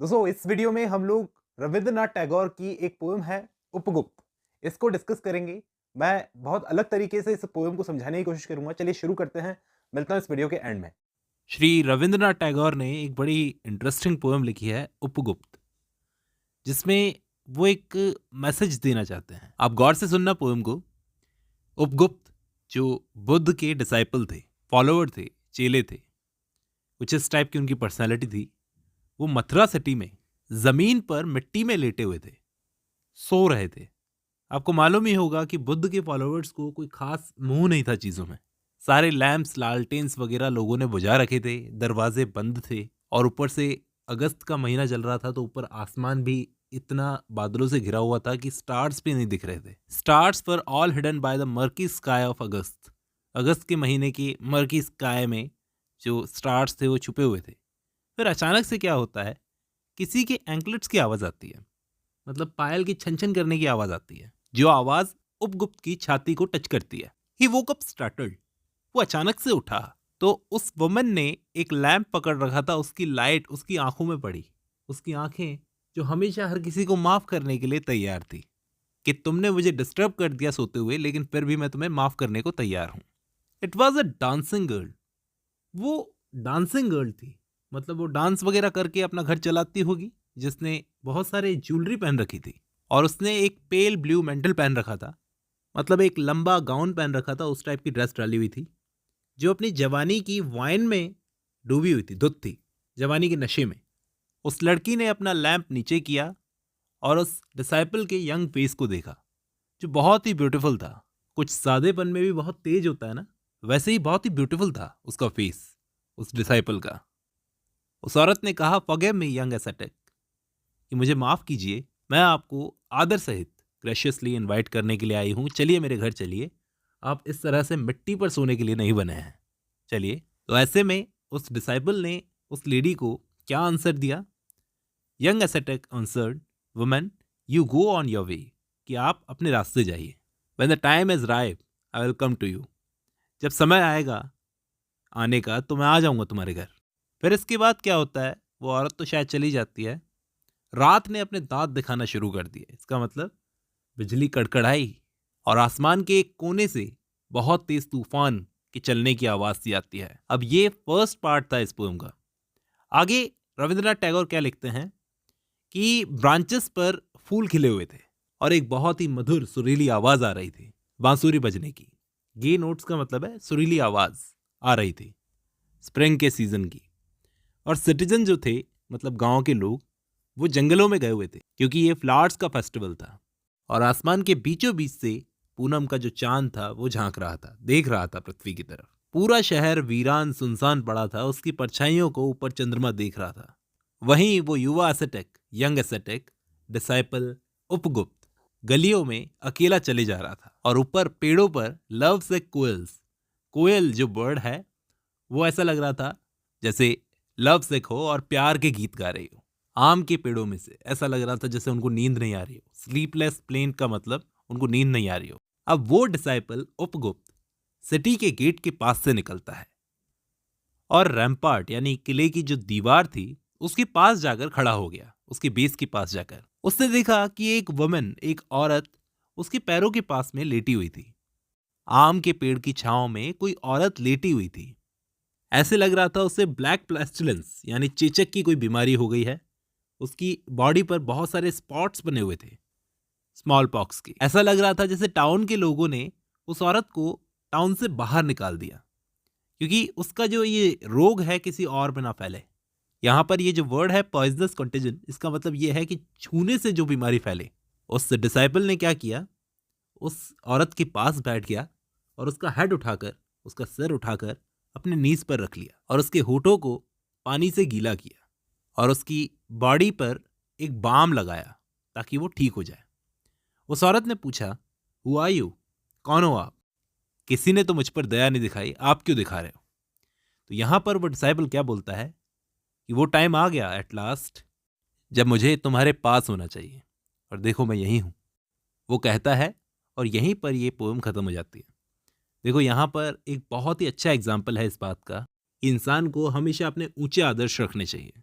दोस्तों इस वीडियो में हम लोग रविंद्रनाथ टैगोर की एक पोएम है उपगुप्त, इसको डिस्कस करेंगे। मैं बहुत अलग तरीके से इस पोएम को समझाने की कोशिश करूंगा। चलिए शुरू करते हैं। मिलता हूं इस वीडियो के एंड में। श्री रविंद्रनाथ टैगोर ने एक बड़ी इंटरेस्टिंग पोएम लिखी है उपगुप्त, जिसमें वो एक मैसेज देना चाहते हैं। आप गौर से सुनना पोएम को। उपगुप्त जो बुद्ध के डिसाइपल थे, फॉलोअर थे, चेले थे, कुछ इस टाइप की उनकी पर्सनैलिटी थी। वो मथुरा सिटी में जमीन पर मिट्टी में लेटे हुए थे, सो रहे थे। आपको मालूम ही होगा कि बुद्ध के फॉलोअर्स को कोई खास मुंह नहीं था चीजों में। सारे लैंप्स, लालटेन्स वगैरह लोगों ने बुझा रखे थे, दरवाजे बंद थे, और ऊपर से अगस्त का महीना चल रहा था, तो ऊपर आसमान भी इतना बादलों से घिरा हुआ था कि स्टार्स भी नहीं दिख रहे थे। Stars were all hidden by the murky sky of August. अगस्त के महीने की मर्की स्काई में जो स्टार्स थे वो छुपे हुए थे। फिर अचानक से क्या होता है, किसी के एंकलेट्स की आवाज आती है, मतलब पायल की छन छन करने की आवाज आती है, जो आवाज उपगुप्त की छाती को टच करती है। ही वोक अप स्टार्टल्ड। वो अचानक से उठा, तो उस वुमन ने एक लैंप पकड़ रखा था, उसकी लाइट उसकी आंखों में पड़ी। उसकी आंखें जो हमेशा हर किसी को माफ करने के लिए तैयार थी, कि तुमने मुझे डिस्टर्ब कर दिया सोते हुए, लेकिन फिर भी मैं तुम्हें माफ करने को तैयार हूं। It was a dancing girl. वो डांसिंग गर्ल थी, मतलब वो डांस वगैरह करके अपना घर चलाती होगी, जिसने बहुत सारे ज्वेलरी पहन रखी थी, और उसने एक पेल ब्लू मेंटल पहन रखा था, मतलब एक लंबा गाउन पहन रखा था, उस टाइप की ड्रेस डाली हुई थी, जो अपनी जवानी की वाइन में डूबी हुई थी, धुत थी, जवानी के नशे में। उस लड़की ने अपना लैंप नीचे किया और उस डिसाइपल के यंग फेस को देखा, जो बहुत ही ब्यूटीफुल था। कुछ सादेपन में भी बहुत तेज होता है ना, वैसे ही बहुत ही ब्यूटीफुल था उसका फेस, उस डिसाइपल का। उस औरत ने कहा, फॉरगिव मी यंग एसेटिक, कि मुझे माफ कीजिए, मैं आपको आदर सहित ग्रेशियसली इनवाइट करने के लिए आई हूँ, चलिए मेरे घर चलिए। आप इस तरह से मिट्टी पर सोने के लिए नहीं बने हैं, चलिए। तो ऐसे में उस डिसाइपल ने उस लेडी को क्या आंसर दिया? Young ascetic answered, woman, you go on your way, कि आप अपने रास्ते जाइए। When the time is ripe I will come to you. जब समय आएगा आने का, तो मैं आ जाऊंगा तुम्हारे घर। फिर इसके बाद क्या होता है, वो औरत तो शायद चली जाती है। रात ने अपने दांत दिखाना शुरू कर दिए। इसका मतलब बिजली कड़कड़ाई, और आसमान के एक कोने से बहुत तेज तूफान के चलने की आवाज सी आती है। अब ये फर्स्ट पार्ट था इस पोएम का। आगे रविंद्रनाथ टैगोर क्या लिखते हैं कि ब्रांचेस पर फूल खिले हुए थे, और एक बहुत ही मधुर सुरीली आवाज आ रही थी, बांसुरी बजने की। गे नोट्स का मतलब है सुरीली आवाज आ रही थी, स्प्रिंग के सीजन की। और सिटीजन जो थे, मतलब गांव के लोग, वो जंगलों में गए हुए थे, क्योंकि ये फ्लावर्स का फेस्टिवल था। और आसमान के बीचों बीच से पूनम का जो चांद था वो झांक रहा था, देख रहा था पृथ्वी की तरफ। पूरा शहर वीरान सुनसान पड़ा था, उसकी परछाइयों को ऊपर चंद्रमा देख रहा था। वहीं वो युवा एसेटेक, यंग एसेटेक, डिसाइपल उपगुप्त गलियों में अकेला चले जा रहा था, और ऊपर पेड़ों पर लव से कोयल्स, कोयल जो बर्ड है, वो ऐसा लग रहा था जैसे लव सिक हो और प्यार के गीत गा रही हो। आम के पेड़ों में से ऐसा लग रहा था जैसे उनको नींद नहीं आ रही हो। स्लीपलेस प्लेन का मतलब उनको नींद नहीं आ रही हो। अब वो डिसाइपल उपगुप्त सिटी के गेट के पास से निकलता है, और रैम्पार्ट यानी किले की जो दीवार थी उसके पास जाकर खड़ा हो गया। उसके बेस के पास जाकर उसने देखा कि एक वुमन, एक औरत, उसके पैरों के पास में लेटी हुई थी। आम के पेड़ की छांव में कोई औरत लेटी हुई थी। ऐसे लग रहा था उसे ब्लैक प्लेस्टिलेंस यानी चेचक की कोई बीमारी हो गई है। उसकी बॉडी पर बहुत सारे स्पॉट्स बने हुए थे, स्मॉल पॉक्स के। ऐसा लग रहा था जैसे टाउन के लोगों ने उस औरत को टाउन से बाहर निकाल दिया, क्योंकि उसका जो ये रोग है किसी और में ना फैले। यहाँ पर ये जो वर्ड है पॉइजनस कंटेजन, इसका मतलब ये है कि छूने से जो बीमारी फैले। उस डिसाइपल ने क्या किया, उस औरत के पास बैठ गया, और उसका हेड उठाकर, उसका सिर उठाकर अपने नीज पर रख लिया, और उसके होठों को पानी से गीला किया, और उसकी बॉडी पर एक बाम लगाया ताकि वो ठीक हो जाए। उस औरत ने पूछा, हु आर यू, कौन हो आप? किसी ने तो मुझ पर दया नहीं दिखाई, आप क्यों दिखा रहे हो? तो यहां पर वो डिसाइपल क्या बोलता है कि वो टाइम आ गया एट लास्ट, जब मुझे तुम्हारे पास होना चाहिए, और देखो मैं यहीं हूं। वो कहता है, और यहीं पर ये पोएम खत्म हो जाती है। देखो यहाँ पर एक बहुत ही अच्छा एग्जाम्पल है इस बात का कि इंसान को हमेशा अपने ऊंचे आदर्श रखने चाहिए।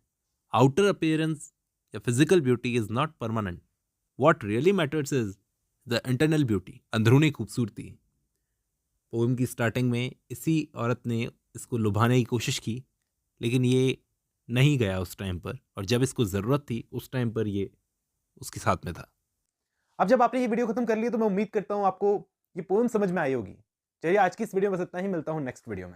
आउटर अपीयरेंस या physical beauty is not permanent, what really matters is the internal beauty, अंदरूनी खूबसूरती। पोएम की स्टार्टिंग में इसी औरत ने इसको लुभाने की कोशिश की, लेकिन ये नहीं गया उस टाइम पर, और जब इसको ज़रूरत थी उस टाइम पर ये उसके साथ में था। अब जब आपने ये वीडियो खत्म कर ली तो मैं उम्मीद करता हूँ आपको ये पोएम समझ में आई होगी। चलिए आज की इस वीडियो में बस इतना ही, मिलता हूँ नेक्स्ट वीडियो में।